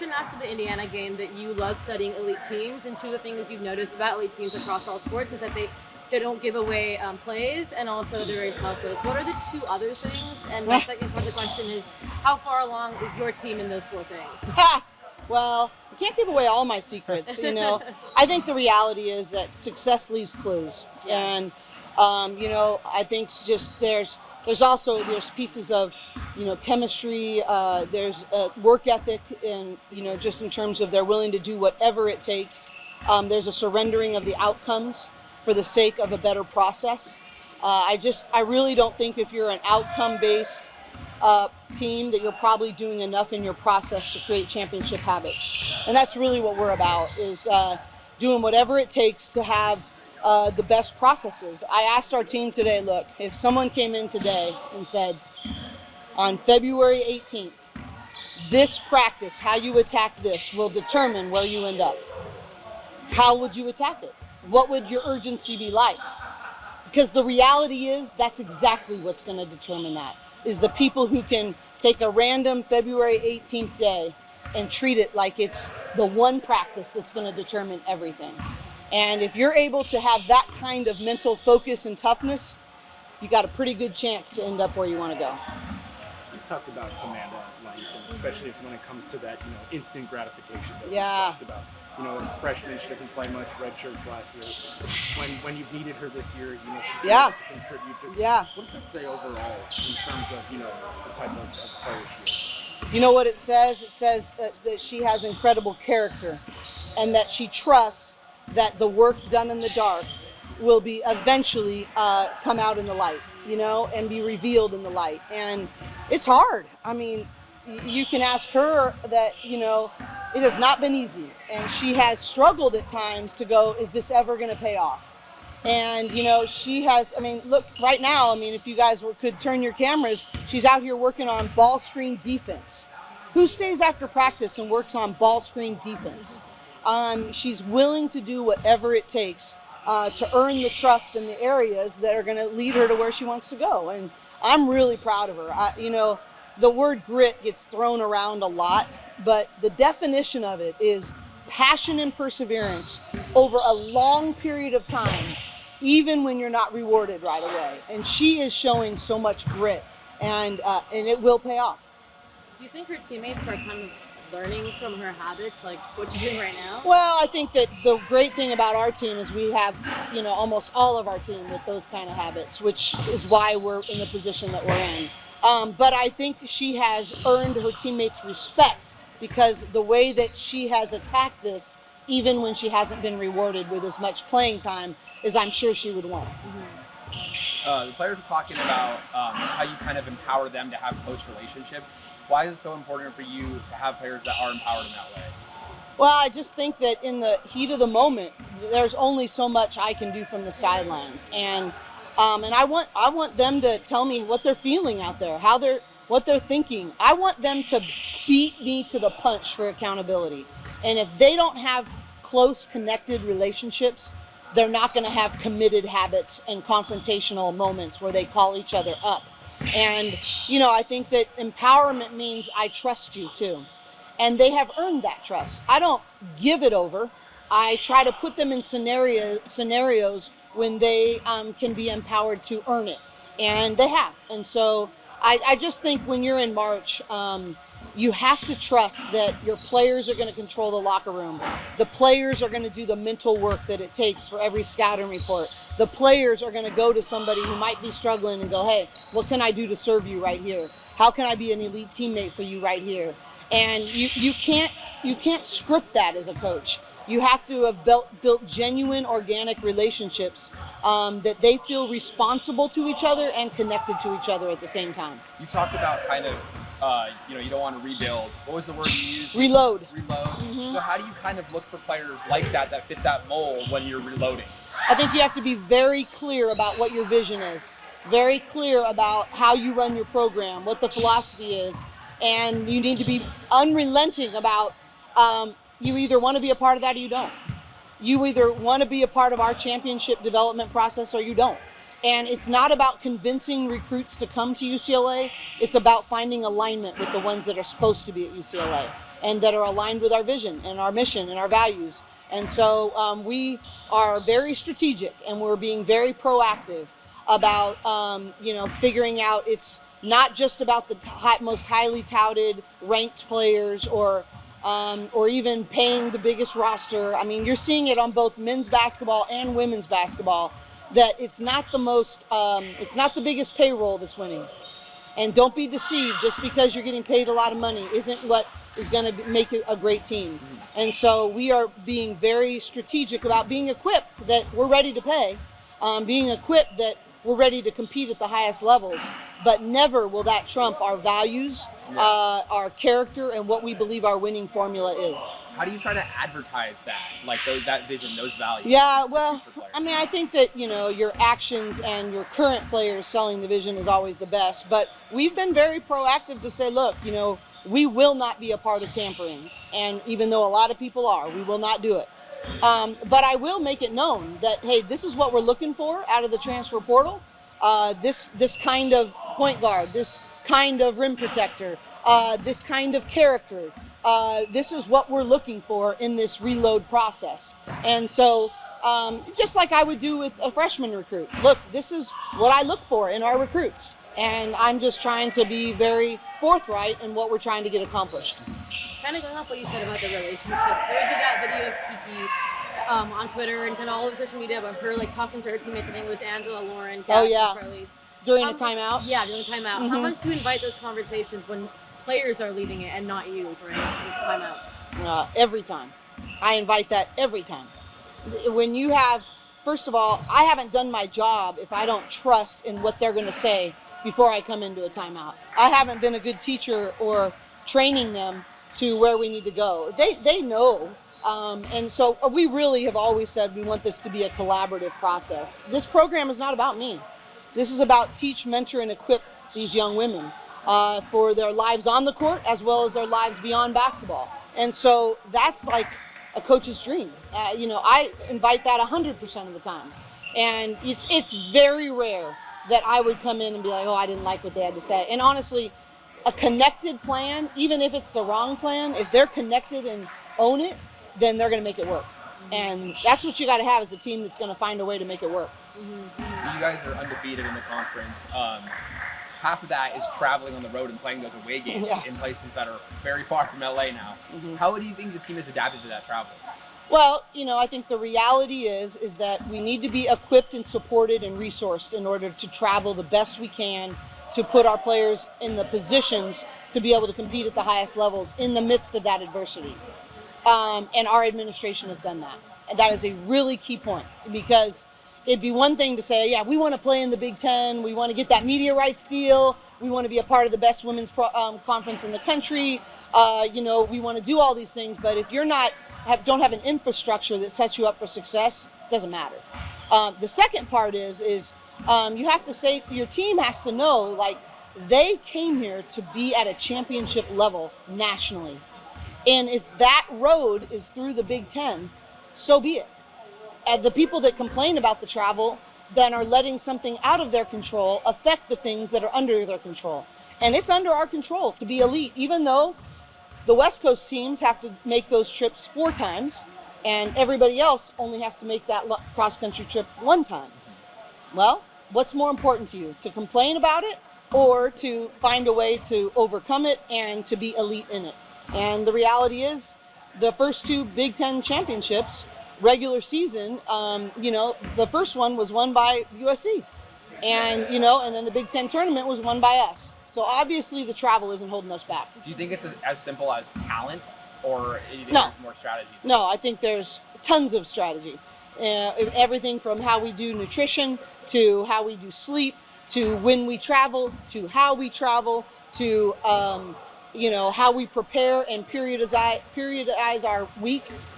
mentioned after the Indiana game that you love studying elite teams, and two of the things you've noticed about elite teams across all sports is that they don't give away plays, and also they're very selfless. What are the two other things? And my second part of the question is, how far along is your team in those four things? Well, I can't give away all my secrets, you know. I think the reality is that success leaves clues. Yeah. And, you know, I think just there's pieces of, you know, chemistry, there's work ethic, and, you know, just in terms of they're willing to do whatever it takes. There's a surrendering of the outcomes for the sake of a better process. I really don't think if you're an outcome-based team that you're probably doing enough in your process to create championship habits. And that's really what we're about, is doing whatever it takes to have the best processes. I asked our team today, look, if someone came in today and said, on February 18th, this practice, how you attack this, will determine where you end up. How would you attack it? What would your urgency be like? Because the reality is that's exactly what's going to determine that, is the people who can take a random February 18th day and treat it like it's the one practice that's going to determine everything. And if you're able to have that kind of mental focus and toughness, you got a pretty good chance to end up where you want to go. You've talked about command at length, and especially when it comes to that, you know, instant gratification that Yeah. we talked about. You know, as a freshman, she doesn't play much, red shirts last year. When you've needed her this year, you know, she's been able to contribute. Just, what does that say overall in terms of, you know, the type of player she is? You know what it says? It says that she has incredible character, and that she trusts that the work done in the dark will be eventually come out in the light, you know, and be revealed in the light. And it's hard. I mean, you can ask her that, you know, it has not been easy, and she has struggled at times to go, is this ever going to pay off? And, you know, she has, I mean, look, right now, I mean, if you guys could turn your cameras, she's out here working on ball screen defense. Who stays after practice and works on ball screen defense? She's willing to do whatever it takes to earn the trust in the areas that are going to lead her to where she wants to go. And I'm really proud of her. You know, the word grit gets thrown around a lot, but the definition of it is passion and perseverance over a long period of time, even when you're not rewarded right away. And she is showing so much grit, and it will pay off. Do you think her teammates are kind of learning from her habits, like what she's doing right now? Well, I think that the great thing about our team is we have, you know, almost all of our team with those kind of habits, which is why we're in the position that we're in. But I think she has earned her teammates' respect, because the way that she has attacked this, even when she hasn't been rewarded with as much playing time as I'm sure she would want. The players are talking about how you kind of empower them to have close relationships. Why is it so important for you to have players that are empowered in that way? Well, I just think that in the heat of the moment, there's only so much I can do from the sidelines, and I want them to tell me what they're feeling out there, what they're thinking. I want them to beat me to the punch for accountability. And if they don't have close, connected relationships, they're not going to have committed habits and confrontational moments where they call each other up. And, you know, I think that empowerment means I trust you too. And they have earned that trust. I don't give it over. I try to put them in scenarios when they can be empowered to earn it. And they have. And so I just think when you're in March, you have to trust that your players are going to control the locker room. The players are going to do the mental work that it takes for every scouting report. The players are going to go to somebody who might be struggling and go, hey, what can I do to serve you right here? How can I be an elite teammate for you right here? And you can't script that as a coach. You have to have built genuine organic relationships that they feel responsible to each other and connected to each other at the same time. You talked about kind of, you don't want to rebuild. What was the word you used? Reload. Reload. Mm-hmm. So how do you kind of look for players like that fit that mold when you're reloading? I think you have to be very clear about what your vision is, very clear about how you run your program, what the philosophy is, and you need to be unrelenting about you either want to be a part of that or you don't. You either want to be a part of our championship development process or you don't. And it's not about convincing recruits to come to UCLA. It's about finding alignment with the ones that are supposed to be at UCLA. and that are aligned with our vision and our mission and our values. And so we are very strategic, and we're being very proactive about figuring out it's not just about the most highly touted ranked players or even paying the biggest roster. I mean, you're seeing it on both men's basketball and women's basketball, that it's not the biggest payroll that's winning. And don't be deceived, just because you're getting paid a lot of money isn't what is going to make it a great team. And so we are being very strategic about being equipped that we're ready to pay, being equipped that we're ready to compete at the highest levels, but never will that trump our values, our character, and what we believe our winning formula is. How do you try to advertise that, like that vision, those values? Yeah, well, I mean, I think that, your actions and your current players selling the vision is always the best, but we've been very proactive to say, look, we will not be a part of tampering. And even though a lot of people are, we will not do it. But I will make it known that, hey, this is what we're looking for out of the transfer portal. This kind of point guard, this kind of rim protector, this kind of character. This is what we're looking for in this reload process. And so just like I would do with a freshman recruit, look, this is what I look for in our recruits. And I'm just trying to be very forthright in what we're trying to get accomplished. Kind of going off what you said about the relationships, there was that video of Kiki on Twitter and kind of all over social media about her talking to her teammates. I think it was Angela, Lauren, Oh, yeah. Crowley's. During a timeout? Yeah, during a timeout. Mm-hmm. How much do you invite those conversations when players are leading it and not you during timeouts? Every time. I invite that every time. When you have, first of all, I haven't done my job if I don't trust in what they're going to say before I come into a timeout. I haven't been a good teacher or training them to where we need to go. They know. And so we really have always said we want this to be a collaborative process. This program is not about me. This is about teach, mentor, and equip these young women for their lives on the court as well as their lives beyond basketball. And so that's like a coach's dream. I invite that 100% of the time. And it's very rare that I would come in and be like, oh, I didn't like what they had to say. And honestly, a connected plan, even if it's the wrong plan, if they're connected and own it, then they're going to make it work. And that's what you got to have as a team that's going to find a way to make it work. You guys are undefeated in the conference. Half of that is traveling on the road and playing those away games in places that are very far from LA now. How do you think the team has adapted to that travel? Well, I think the reality is that we need to be equipped and supported and resourced in order to travel the best we can to put our players in the positions to be able to compete at the highest levels in the midst of that adversity. And our administration has done that. And that is a really key point, because it'd be one thing to say, yeah, we want to play in the Big Ten. We want to get that media rights deal. We want to be a part of the best women's conference in the country. We want to do all these things. But if you're don't have an infrastructure that sets you up for success, it doesn't matter. The second part is you have to say, your team has to know, they came here to be at a championship level nationally. And if that road is through the Big Ten, so be it. And the people that complain about the travel then are letting something out of their control affect the things that are under their control. And it's under our control to be elite, even though the West Coast teams have to make those trips 4 times and everybody else only has to make that cross-country trip 1 time. Well, what's more important to you, to complain about it or to find a way to overcome it and to be elite in it? And the reality is, the first 2 Big Ten championships, regular season, the first one was won by USC. And, and then the Big Ten tournament was won by us. So obviously the travel isn't holding us back. Do you think it's as simple as talent, or do you think No. there's more strategies? No, I think there's tons of strategy. Everything from how we do nutrition, to how we do sleep, to when we travel, to how we travel, to how we prepare and periodize our weeks.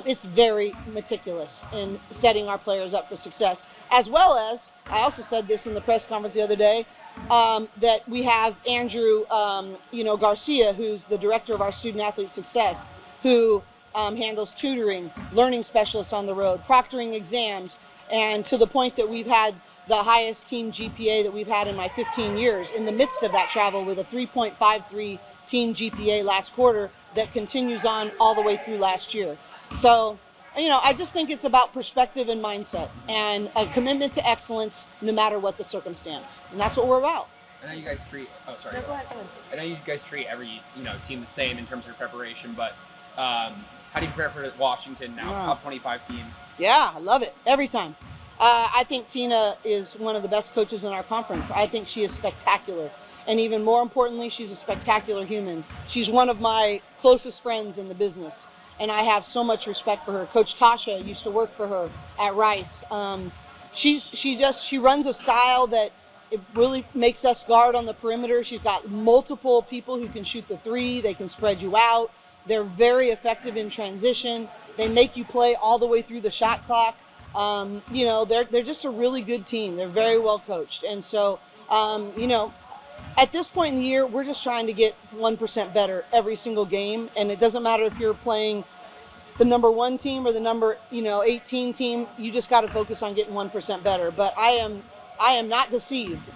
It's very meticulous in setting our players up for success. As well as, I also said this in the press conference the other day, that we have Andrew Garcia, who's the director of our student athlete success, who handles tutoring, learning specialists on the road, proctoring exams, and to the point that we've had the highest team GPA that we've had in my 15 years in the midst of that travel, with a 3.53 team GPA last quarter, that continues on all the way through last year. So, I just think it's about perspective and mindset and a commitment to excellence no matter what the circumstance. And that's what we're about. I know you guys treat. Oh, sorry. No, go ahead. I know you guys treat every team the same in terms of your preparation, but how do you prepare for Washington now, top 25 team? Yeah, I love it every time. I think Tina is one of the best coaches in our conference. I think she is spectacular. And even more importantly, she's a spectacular human. She's one of my closest friends in the business, and I have so much respect for her. Coach Tasha used to work for her at Rice. She runs a style that it really makes us guard on the perimeter. She's got multiple people who can shoot the three. They can spread you out. They're very effective in transition. They make you play all the way through the shot clock. They're just a really good team. They're very well coached. And so, at this point in the year, we're just trying to get 1% better every single game. And it doesn't matter if you're playing the number 1 team or the number 18 team. You just got to focus on getting 1% better. But I am not deceived.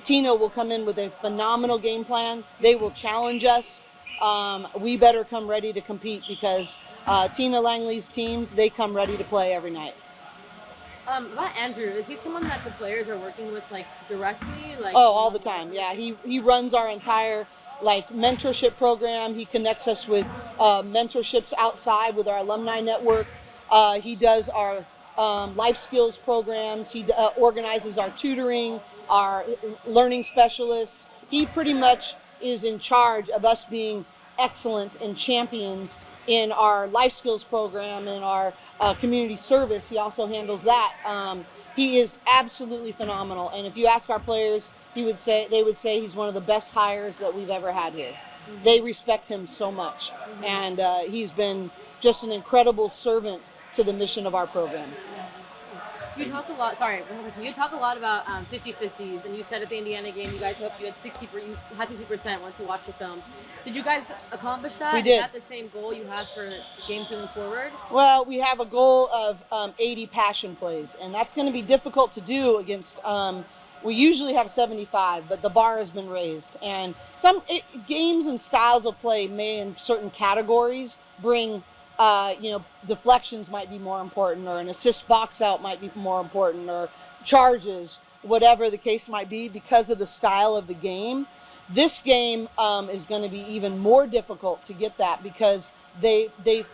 Tina will come in with a phenomenal game plan. They will challenge us. We better come ready to compete because Tina Langley's teams, they come ready to play every night. About Andrew, is he someone that the players are working with directly? All the time. Yeah, he runs our entire mentorship program. He connects us with mentorships outside with our alumni network. He does our life skills programs. He organizes our tutoring, our learning specialists. He pretty much is in charge of us being excellent and champions in our life skills program and our community service. He also handles that. He is absolutely phenomenal. And if you ask our players, they would say he's one of the best hires that we've ever had here. Mm-hmm. They respect him so much. Mm-hmm. And he's been just an incredible servant to the mission of our program. You talk a lot. Sorry, you talk a lot about 50-50s, and you said at the Indiana game, you guys hoped you had 60%. Went to watch the film. Did you guys accomplish that? We did. Is that the same goal you have for games moving forward? Well, we have a goal of 80 passion plays, and that's going to be difficult to do against. We usually have 75, but the bar has been raised, and games and styles of play may, in certain categories, bring. Deflections might be more important, or an assist box out might be more important, or charges, whatever the case might be, because of the style of the game. This game is going to be even more difficult to get that because they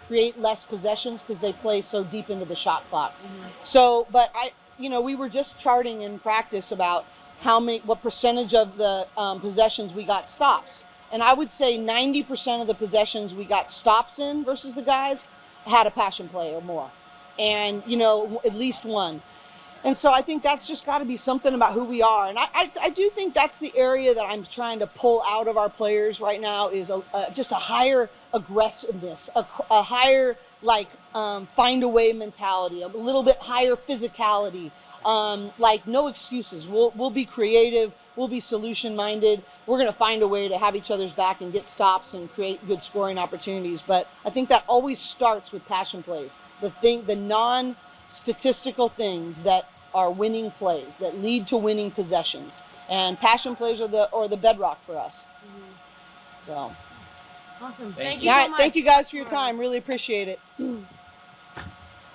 create less possessions because they play so deep into the shot clock. Mm-hmm. So, but we were just charting in practice about what percentage of the possessions we got stops. And I would say 90% of the possessions we got stops in versus the guys had a passion play or more. And, at least one. And so I think that's just got to be something about who we are. And I do think that's the area that I'm trying to pull out of our players right now is just a higher aggressiveness, a higher, find a way mentality, a little bit higher physicality. No excuses. We'll be creative. We'll be solution-minded. We're going to find a way to have each other's back and get stops and create good scoring opportunities. But I think that always starts with passion plays. The non-statistical things that are winning plays, that lead to winning possessions. And passion plays are the bedrock for us. Mm-hmm. So. Awesome. Thank you so much. Thank you guys for your time. Really appreciate it.